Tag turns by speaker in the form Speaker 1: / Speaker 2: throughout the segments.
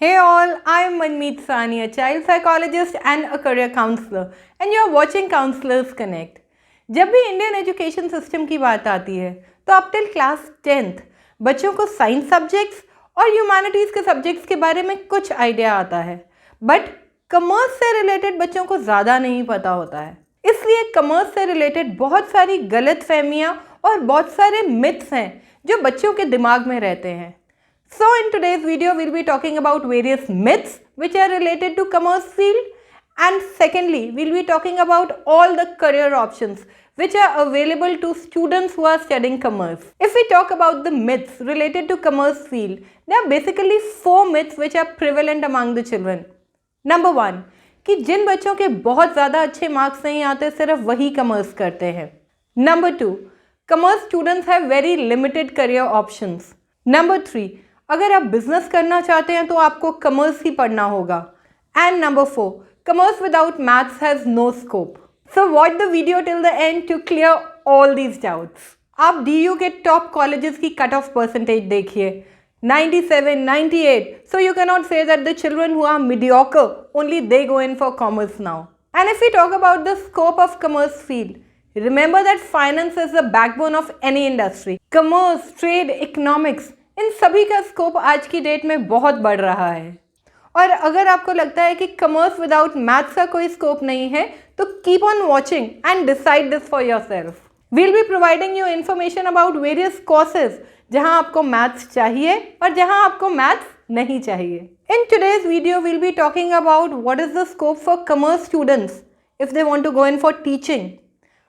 Speaker 1: Hey all, I am Manmeet Sani, a child psychologist and a career counselor, and you are watching Counselors Connect. जब भी Indian education system की बात आती है तो up till class 10th बच्चों को साइंस सब्जेक्ट्स और ह्यूमैनिटीज़ के सब्जेक्ट्स के बारे में कुछ आइडिया आता है, बट कॉमर्स से रिलेटेड बच्चों को ज़्यादा नहीं पता होता है। इसलिए कॉमर्स से रिलेटेड बहुत सारी गलत फहमियाँ और बहुत सारे मिथ्स हैं जो बच्चों के दिमाग में रहते हैं। So in today's video, we'll be talking about various myths which are related to commerce field, and secondly, we'll be talking about all the career options which are available to students who are studying commerce. If we talk about the myths related to commerce field, there are basically 4 myths which are prevalent among the children. Number 1, कि जिन बच्चों के बहुत ज़्यादा अच्छे marks नहीं आते सिर्फ वही कॉमर्स करते हैं. Number 2, commerce students have very limited career options. Number 3, अगर आप बिजनेस करना चाहते हैं तो आपको कॉमर्स ही पढ़ना होगा. And number 4, commerce without maths has no scope. So watch the video till the end to clear all these doubts. आप DU के टॉप कॉलेजेस की कट ऑफ परसेंटेज देखिए, 97, 98. So you cannot say that the children who are mediocre only they go in for commerce now. And if we talk about the scope of commerce field, remember that finance is the backbone of any industry. Commerce, trade, economics, इन सभी का scope आज की date में बहुत बढ़ रहा है. और अगर आपको लगता है कि कॉमर्स विदाउट मैथ्स का कोई स्कोप नहीं है तो keep on watching and decide this for yourself. We'll be providing you information about various courses जहां आपको मैथ्स चाहिए और जहां आपको मैथ्स नहीं चाहिए. In today's video we'll be talking about what is the scope for commerce students if they want to go in for teaching.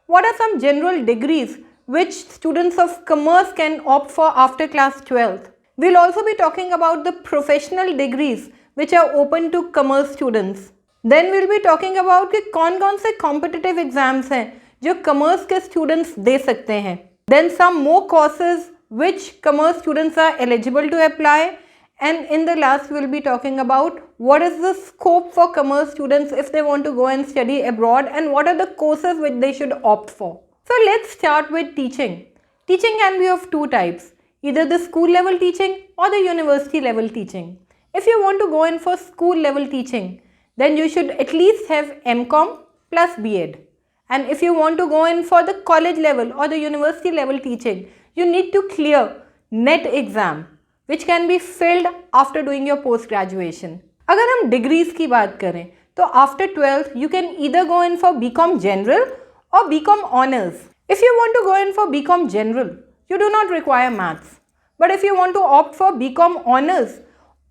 Speaker 1: What are some general degrees which students of commerce can opt for after class 12th? We'll also be talking about the professional degrees which are open to commerce students. Then we'll be talking about कि कौन-कौन से competitive exams हैं जो commerce के students दे सकते हैं. Then some more courses which commerce students are eligible to apply. And in the last we'll be talking about what is the scope for commerce students if they want to go and study abroad, and what are the courses which they should opt for. So let's start with teaching. Teaching can be of 2 types, either the school level teaching or the university level teaching. If you want to go in for school level teaching, then you should at least have MCom plus B.Ed. And if you want to go in for the college level or the university level teaching, you need to clear NET exam, which can be filled after doing your post graduation. अगर हम degrees की बात करें तो after 12th you can either go in for BCom General or BCom Honors. If you want to go in for BCom General, you do not require maths. But if you want to opt for BCom Honors,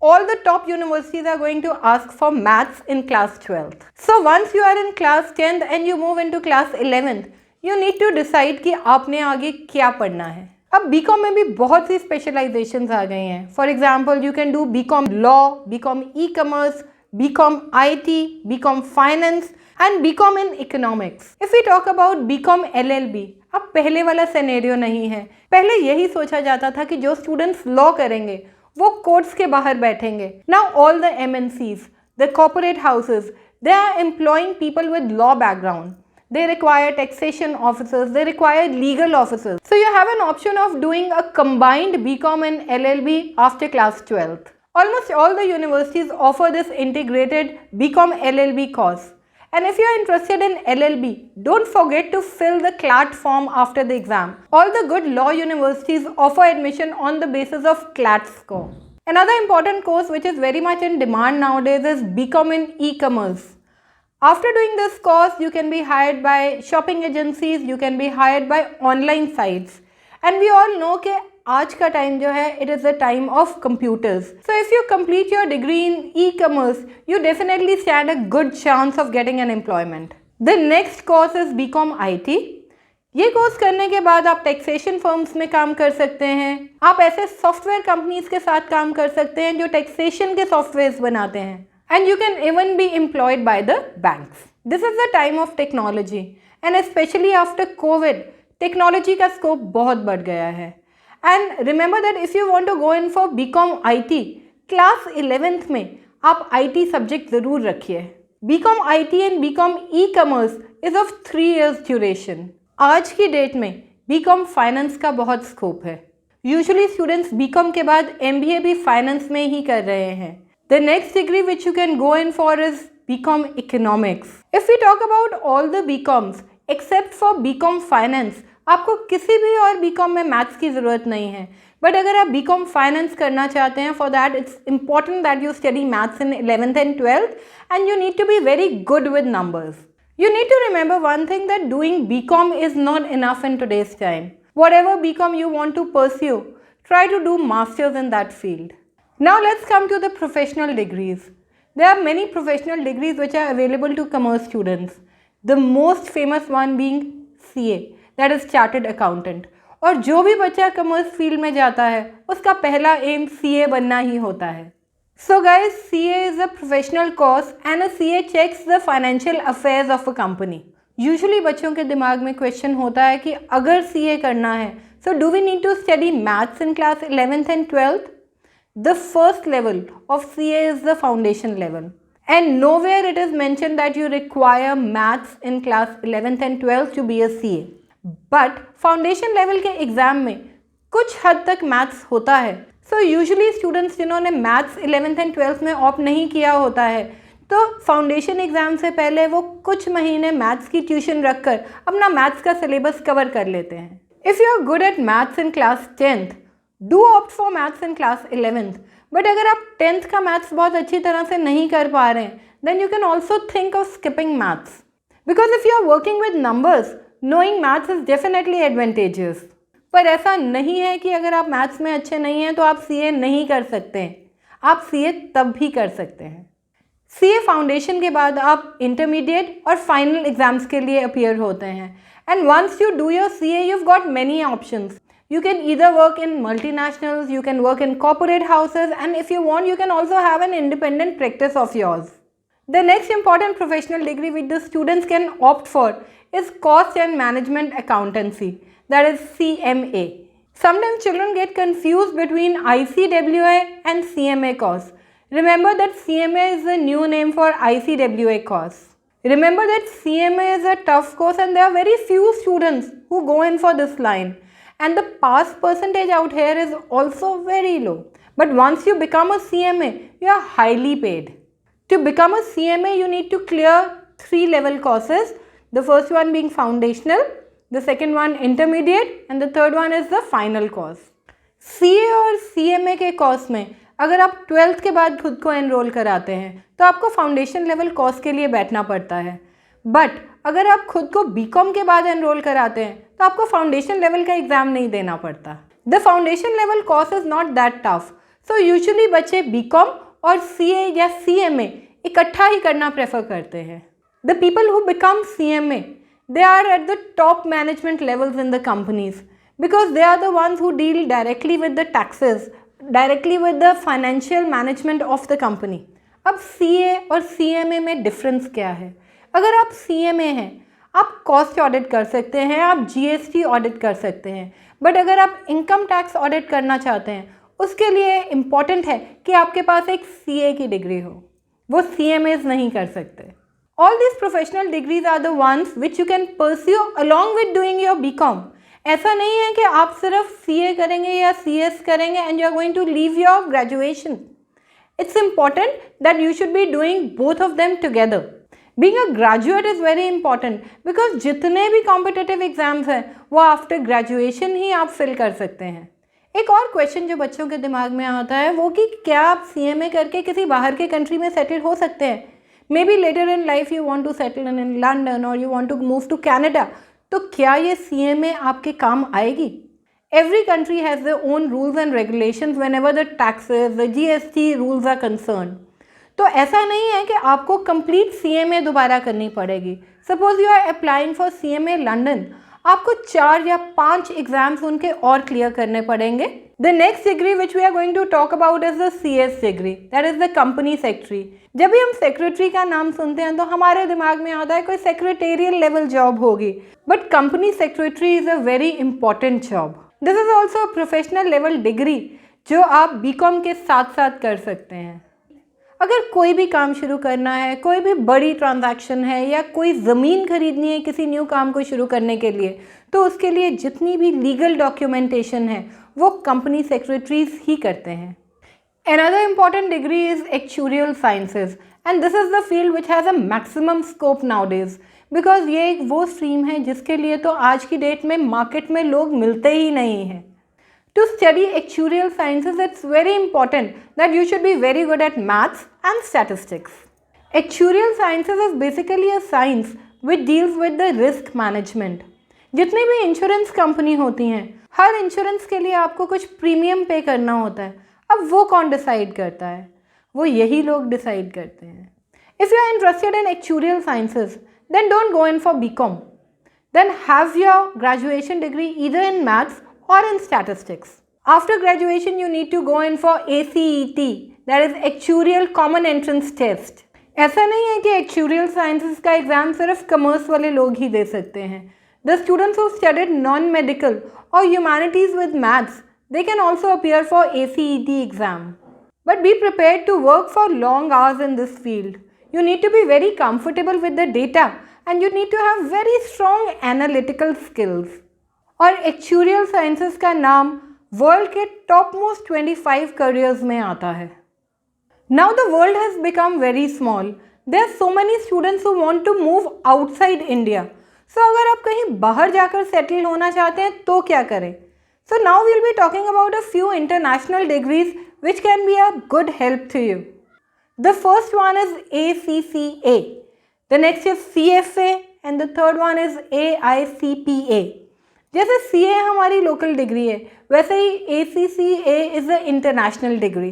Speaker 1: all the top universities are going to ask for maths in class 12th. So once you are in class 10th and you move into class 11th, you need to decide कि आपने आगे क्या पढ़ना है. अब BCom में भी बहुत सी स्पेशलाइजेशंस आ गई हैं. For example you can do BCom law, BCom e-commerce, BCom IT, BCom finance and BCom in economics. If we talk about BCom LLB, अब पहले वाला सिनेरियो नहीं है. पहले यही सोचा जाता था कि जो स्टूडेंट्स लॉ करेंगे वो कोर्ट्स के बाहर बैठेंगे. Now all the MNCs, the corporate houses, they are employing people with law background. They require taxation officers, they require legal officers. So you have an option of doing a combined BCom and LLB after class 12th. Almost all the universities offer this integrated BCom LLB course. And if you are interested in LLB, don't forget to fill the CLAT form after the exam. All the good law universities offer admission on the basis of CLAT score. Another important course which is very much in demand nowadays is BCom in e-commerce. After doing this course, you can be hired by shopping agencies, you can be hired by online sites. And we all know कि आज का time जो है, it is the time of computers. So if you complete your degree in e-commerce, you definitely stand a good chance of getting an employment. The next course is BCom IT. ये course करने के बाद आप taxation firms में काम कर सकते हैं. आप ऐसे सॉफ्टवेयर कंपनीज के साथ काम कर सकते हैं जो टैक्सेशन के सॉफ्टवेयर बनाते हैं. And you can even be employed by the banks. This is the time of technology, and especially after COVID, technology का scope बहुत बढ़ गया है. And remember that if you want to go in for BCom IT, class 11th में आप IT subject ज़रूर रखिए. BCom IT and BCom e-commerce is of 3 years duration. आज की डेट में BCom फाइनेंस का बहुत स्कोप है. यूजुअली स्टूडेंट्स BCom के बाद MBA भी फाइनेंस में ही कर रहे हैं. The next degree which you can go in for is BCom Economics. If we talk about all the BComs except for BCom Finance, आपको किसी भी और BCom में मैथ्स की ज़रूरत नहीं है. बट अगर आप BCom Finance करना चाहते हैं, for that it's important that you study maths in 11th and 12th and you need to be very good with numbers. You need to remember one thing, that doing BCom is not enough in today's time. Whatever BCom you want to pursue, try to do masters in that field. Now let's come to the professional degrees. There are many professional degrees which are available to commerce students. The most famous one being CA, that is Chartered Accountant. और जो भी बच्चा commerce field में जाता है उसका पहला M CA बनना ही होता है. So guys, CA is a professional course and a CA checks the financial affairs of a company. Usually बच्चों के दिमाग में क्वेश्चन होता है कि अगर CA करना है, so do we need to study maths in class 11th and 12th? The first level of CA is the foundation level. And nowhere it is mentioned that you require maths in class 11th and 12th to be a CA. But foundation level के exam में कुछ हद तक maths होता है. So usually students जिन्होंने maths 11th and 12th में opt नहीं किया होता है, तो फाउंडेशन एग्ज़ाम से पहले वो कुछ महीने मैथ्स की ट्यूशन रखकर अपना मैथ्स का सिलेबस कवर कर लेते हैं. If you are good at maths in class 10th, do opt for maths in class 11th. But अगर आप 10th का मैथ्स बहुत अच्छी तरह से नहीं कर पा रहे हैं, then you can also think of skipping maths. Because if you are working with numbers, knowing maths is definitely advantageous. पर ऐसा नहीं है कि अगर आप मैथ्स में अच्छे नहीं हैं तो आप CA नहीं कर सकते हैं. आप CA तब भी कर सकते हैं. CA फाउंडेशन के बाद आप इंटरमीडिएट और फाइनल एग्जाम्स के लिए अपीयर होते हैं. And once you do your CA, you've got many options. You can either work in multinationals, you can work in corporate houses, and if you want, you can also have an independent practice of yours. The next important professional degree which the students can opt for is Cost and Management Accountancy, that is CMA. Sometimes children get confused between ICWA and CMA course. Remember that CMA is the new name for ICWA course. Remember that CMA is a tough course and there are very few students who go in for this line. And the pass percentage out here is also very low. But once you become a CMA, you are highly paid. To become a CMA, you need to clear 3 level courses. The first one being foundational, the second one intermediate, and the third one is the final course. CA और CMA के course में अगर आप 12th के बाद खुद को enrol कराते हैं तो आपको फाउंडेशन लेवल कोर्स के लिए बैठना पड़ता है. बट अगर आप खुद को BCom के बाद एनरोल कराते हैं तो आपको फाउंडेशन लेवल का एग्ज़ाम नहीं देना पड़ता. The foundation level course is not that tough. So usually बच्चे BCom और CA या CMA इकट्ठा ही करना प्रेफर करते हैं. The people who become CMA, they are at the top management levels in the companies because they are the ones who deal directly with the taxes, directly with the financial management of the company. अब CA और CMA में difference क्या है? अगर आप CMA हैं, आप cost audit कर सकते हैं, आप GST ऑडिट कर सकते हैं. बट अगर आप इनकम टैक्स ऑडिट करना चाहते हैं, उसके लिए इम्पॉर्टेंट है कि आपके पास एक CA की डिग्री हो. वो CMAs नहीं कर सकते. All these professional degrees are the ones which you can pursue along with doing your BCom. ऐसा नहीं है कि आप सिर्फ CA करेंगे या CS करेंगे and you are going to leave your graduation. It's important that you should be doing both of them together. Being a graduate is very important because जितने भी competitive exams हैं वो after graduation ही आप fill कर सकते हैं. एक और क्वेश्चन जो बच्चों के दिमाग में आता है वो कि क्या आप CMA करके किसी बाहर के कंट्री में सेटल हो सकते हैं. Maybe later in life you want to settle in London or you want to move to Canada. तो क्या ये CMA आपके काम आएगी? Every country has their own rules and regulations whenever the taxes, the GST rules are concerned. तो ऐसा नहीं है कि आपको कंप्लीट CMA दोबारा करनी पड़ेगी. Suppose you are applying for CMA London, आपको 4 या 5 एग्जाम्स उनके और क्लियर करने पड़ेंगे. The next degree which we are going to talk about is the CS degree, that is the company secretary. जब भी हम सेक्रेटरी का नाम सुनते हैं तो हमारे दिमाग में आता है कोई सेक्रेटेरियल लेवल जॉब होगी. But company secretary is a very important job. This is also a professional level degree जो आप BCom के साथ साथ कर सकते हैं. अगर कोई भी काम शुरू करना है, कोई भी बड़ी ट्रांजैक्शन है या कोई ज़मीन खरीदनी है किसी न्यू काम को शुरू करने के लिए, तो उसके लिए जितनी भी लीगल डॉक्यूमेंटेशन है वो कंपनी सेक्रेटरीज ही करते हैं. Another important degree is actuarial sciences, and this is the field which has a maximum scope nowadays, because ये एक वो स्ट्रीम है जिसके लिए तो आज की डेट में मार्केट में लोग मिलते ही नहीं हैं. To study actuarial sciences, it's very important that you should be very good at maths and statistics. Actuarial sciences is basically a science which deals with the risk management. जितनी भी insurance company होती हैं, हर insurance के लिए आपको कुछ premium पे करना होता है. अब वो कौन डिसाइड करता है? वो यही लोग डिसाइड करते हैं. If you are interested in actuarial sciences, then don't go in for BCom. Then have your graduation degree either in maths or in statistics. After graduation, you need to go in for ACET, that is Actuarial Common Entrance Test. ऐसा नहीं है कि actuarial sciences का exam सिर्फ commerce वाले लोग ही दे सकते हैं. The students who studied non-medical or humanities with maths, they can also appear for ACET exam. But be prepared to work for long hours in this field. You need to be very comfortable with the data and you need to have very strong analytical skills. और actuarial sciences का नाम world के top most 25 careers में आता है. Now the world has become very small. There are so many students who want to move outside India. So अगर आप कहीं बाहर जाकर सेटल होना चाहते हैं तो क्या करें? So now we'll be talking about a few international degrees which can be a good help to you. The first one is ACCA. The next is CFA and the third one is AICPA. जैसे CA हमारी local degree है, वैसे ही ACCA is a international degree.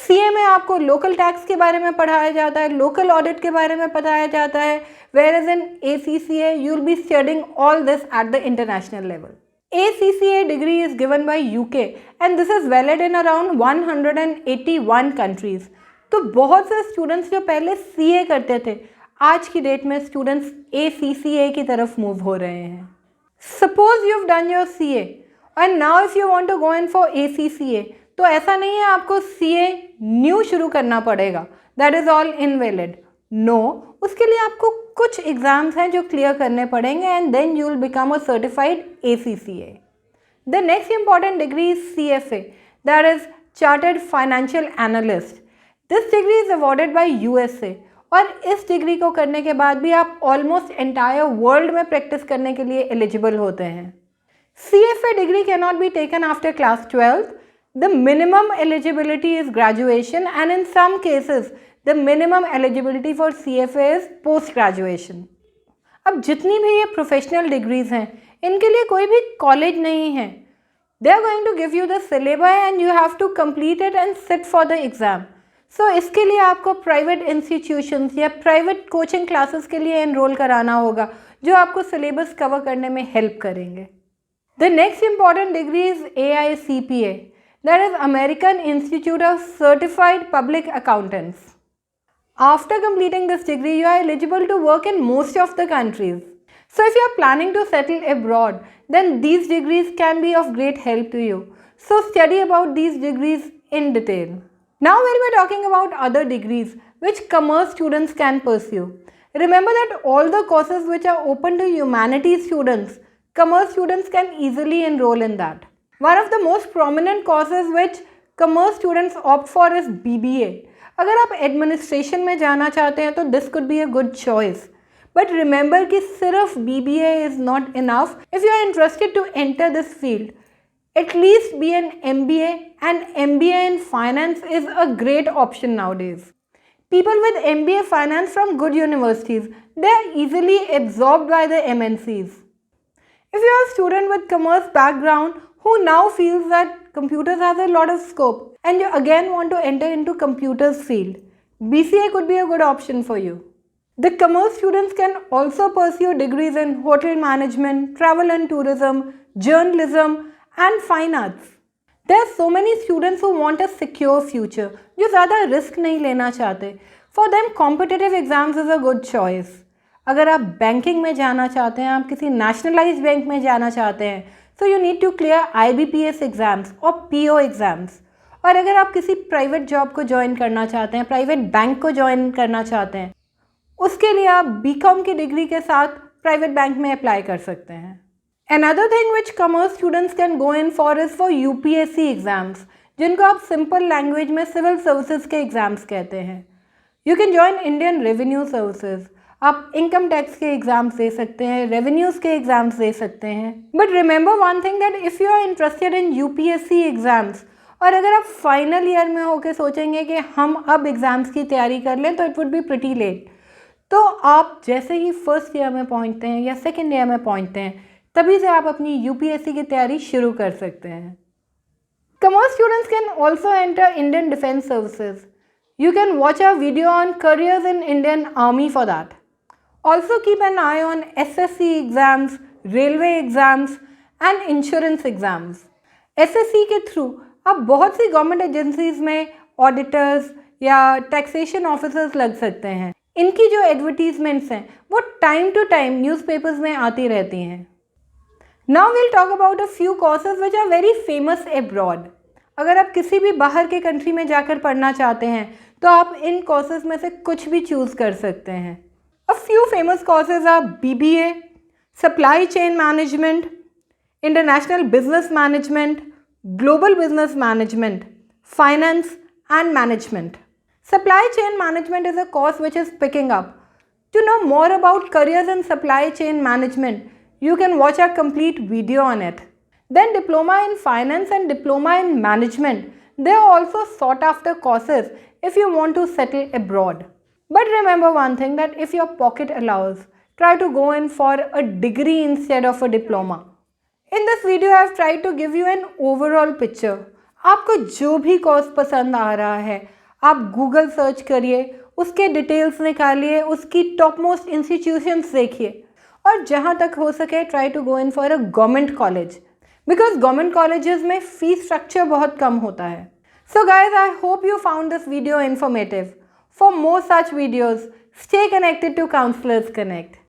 Speaker 1: CA में आपको local tax के बारे में पढ़ाया जाता है, लोकल ऑडिट के बारे में पढ़ाया जाता है, whereas in ACCA you will be studying all this at the international level. ACCA degree is given by UK and this is valid in around 181 countries. तो बहुत से स्टूडेंट्स जो पहले CA करते थे, आज की डेट में स्टूडेंट्स ACCA की तरफ मूव हो रहे हैं. Suppose you've done your CA and now if you want to go in for ACCA, तो ऐसा नहीं है आपको CA न्यू शुरू करना पड़ेगा. That is all invalid. No, उसके लिए आपको कुछ एग्जाम्स हैं जो क्लियर करने पड़ेंगे and then you will become a certified ACCA. The next important degree is CFA, that is Chartered Financial Analyst. This degree is awarded by USA. और इस डिग्री को करने के बाद भी आप ऑलमोस्ट एंटायर वर्ल्ड में प्रैक्टिस करने के लिए एलिजिबल होते हैं. CFA degree can not be taken after class 12th. The minimum eligibility is graduation and in some cases the minimum eligibility for CFA is post graduation. अब जितनी भी ये प्रोफेशनल डिग्रीज हैं इनके लिए कोई भी कॉलेज नहीं है. They are going to give you the syllabi and you have to complete it and sit for the exam. So इसके लिए आपको प्राइवेट इंस्टीट्यूशंस या प्राइवेट कोचिंग क्लासेस के लिए एनरोल कराना होगा जो आपको सिलेबस कवर करने में हेल्प करेंगे. The next important degree is AICPA. That is American Institute of Certified Public Accountants. After completing this degree, you are eligible to work in most of the countries. So if you are planning to settle abroad, then these degrees can be of great help to you. So study about these degrees in detail. Now we'll be talking about other degrees which commerce students can pursue. Remember that all the courses which are open to humanities students, commerce students can easily enroll in that. One of the most prominent courses which commerce students opt for is BBA. अगर आप administration में जाना चाहते हैं तो this could be a good choice. But remember कि सिर्फ BBA is not enough if you are interested to enter this field. At least be an MBA, and MBA in finance is a great option nowadays. People with MBA finance from good universities, they are easily absorbed by the MNCs. If you are a student with commerce background who now feels that computers has a lot of scope and you again want to enter into computers field, BCA could be a good option for you. The commerce students can also pursue degrees in hotel management, travel and tourism, journalism, and fine arts. There are so many students who want a secure future, जो ज़्यादा risk नहीं लेना चाहते. For them, competitive exams is a good choice. अगर आप banking में जाना चाहते हैं, आप किसी नेशनलाइज्ड बैंक में जाना चाहते हैं, so you need to clear IBPS exams और PO exams. और अगर आप किसी प्राइवेट जॉब को ज्वाइन करना चाहते हैं, प्राइवेट बैंक को ज्वाइन करना चाहते हैं, उसके लिए आप BCom की डिग्री के साथ प्राइवेट बैंक में अप्लाई कर सकते हैं. Another thing which commerce students can go in for is for UPSC exams. जिनको आप सिंपल लैंग्वेज में सिविल सर्विसेज के एग्ज़ाम्स कहते हैं। You can join Indian revenue services. आप इनकम टैक्स के एग्ज़ाम्स दे सकते हैं, रेवेन्यूज़ के एग्ज़ाम्स दे सकते हैं। But remember one thing that if you are interested in UPSC exams और अगर आप फाइनल ईयर में होकर सोचेंगे कि हम अब एग्ज़ाम्स की तैयारी कर लें तो it would be pretty late. तो आप जैसे ही फर्स्ट ईयर में पहुंचते हैं या सेकेंड ईयर में पहुंचते हैं तभी से आप अपनी यूपीएससी की तैयारी शुरू कर सकते हैं। Commerce students can also enter Indian defence services. You can watch our video on careers in Indian Army for that. Also keep an eye on SSC exams, railway exams and insurance exams. SSC के through आप बहुत सी government agencies में auditors या taxation officers लग सकते हैं। इनकी जो एडवर्टीजमेंट्स हैं वो टाइम टू टाइम न्यूज़पेपर्स में आती रहती हैं। Now we'll talk about a few courses which are very famous abroad. अगर आप किसी भी बाहर के कंट्री में जाकर पढ़ना चाहते हैं तो आप इन कोर्सेज में से कुछ भी चूज़ कर सकते हैं। A few famous courses are BBA, supply chain management, international business management, global business management, finance and management. Supply chain management is a course which is picking up. To know more about careers in supply chain management, you can watch our complete video on it. Then diploma in finance and diploma in management. They are also sought after courses if you want to settle abroad. But remember one thing, that if your pocket allows, try to go in for a degree instead of a diploma. In this video I have tried to give you an overall picture. आपको जो भी course पसंद आ रहा है आप Google search करिए, उसके details निकालिए, उसकी टॉप मोस्ट इंस्टीट्यूशंस देखिए और जहाँ तक हो सके try to go in for a government college, because government colleges में फीस स्ट्रक्चर बहुत कम होता है। So guys, I hope you found this video informative. For more such videos, stay connected to counsellors connect.